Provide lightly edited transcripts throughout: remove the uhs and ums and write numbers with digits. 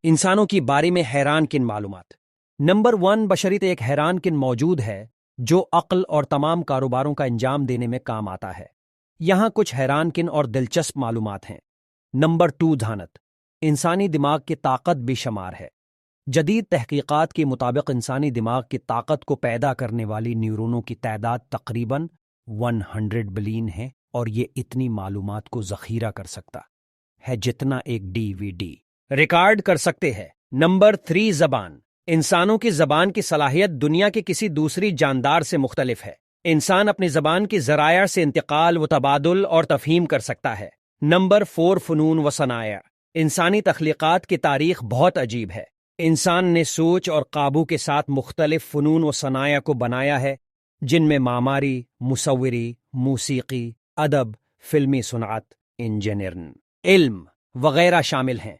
इंसानों की बारे में हैरान किन मालूमात। नंबर 1, बशरीत एक हैरान किन मौजूद है जो अक्ल और तमाम कारोबारों का अंजाम देने में काम आता है। यहाँ कुछ हैरान किन और दिलचस्प मालूमात हैं। नंबर 2, धानत इंसानी दिमाग की ताकत बेशुमार है। जदीद तहकीकात के मुताबिक इंसानी दिमाग की ताकत को पैदा करने वाली न्यूरॉनों की तादाद तकरीबन 100 बिलियन है और ये इतनी मालूमात को ज़ख़ीरा कर सकता है जितना एक DVD रिकॉर्ड कर सकते हैं। नंबर 3, ज़बान इंसानों की ज़बान की सलाहियत दुनिया के किसी दूसरी जानदार से मुख्तलिफ है। इंसान अपनी ज़बान की ज़राया से इंतकाल व तबादुल और तफ़हीम कर सकता है। नंबर 4, फ़नून व सनाया इंसानी तख्लीक़ात की तारीख़ बहुत अजीब है। इंसान ने सोच और काबू के साथ मुख्तलिफ फ़नून व सनाया को बनाया है जिनमें मामारी, मुसव्विरी, मूसीकी, अदब, फ़िल्मी सुनात, इंजीनियरिंग, इल्म वगैरह शामिल हैं।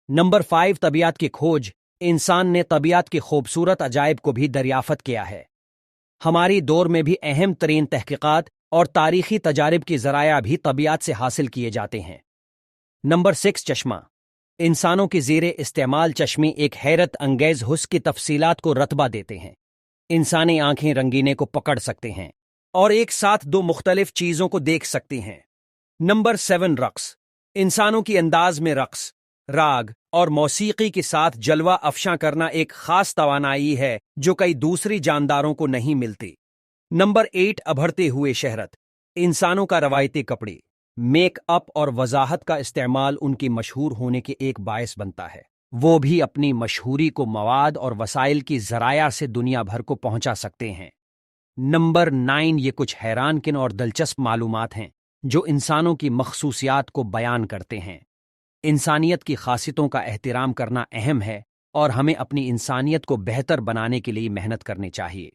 नंबर 5, तबीयत की खोज इंसान ने तबीयत की खूबसूरत अजायब को भी दरियाफ़त किया है। हमारी दौर में भी अहम तरीन तहकीकात और तारीख़ी तजारिब की ज़राया भी तबीयत से हासिल किए जाते हैं। नंबर 6, चश्मा इंसानों की ज़ेरे इस्तेमाल चश्मे एक हैरत अंगेज़ हुस्न की तफसीलात को रतबा देते हैं। इंसानी आंखें रंगीने को पकड़ सकते हैं और एक साथ 2 मुख्तलिफ चीज़ों को देख सकती हैं। नंबर 7, रक्स इंसानों की अंदाज में रक्स, राग और मौसीकी के साथ जलवा अफशां करना एक खास तवानाई है जो कई दूसरी जानदारों को नहीं मिलती। नंबर 8, अभरते हुए शहरत इंसानों का रवायती कपड़े, मेकअप और वजाहत का इस्तेमाल उनकी मशहूर होने के एक बायस बनता है। वो भी अपनी मशहूरी को मवाद और वसाइल की ज़राया से दुनिया भर को पहुंचा सकते हैं। नंबर 9, ये कुछ हैरान किन और दिलचस्प मालूमात हैं जो इंसानों की मखसूसियात को बयान करते हैं। इंसानियत की खासियतों का एहतराम करना अहम है और हमें अपनी इंसानियत को बेहतर बनाने के लिए मेहनत करनी चाहिए।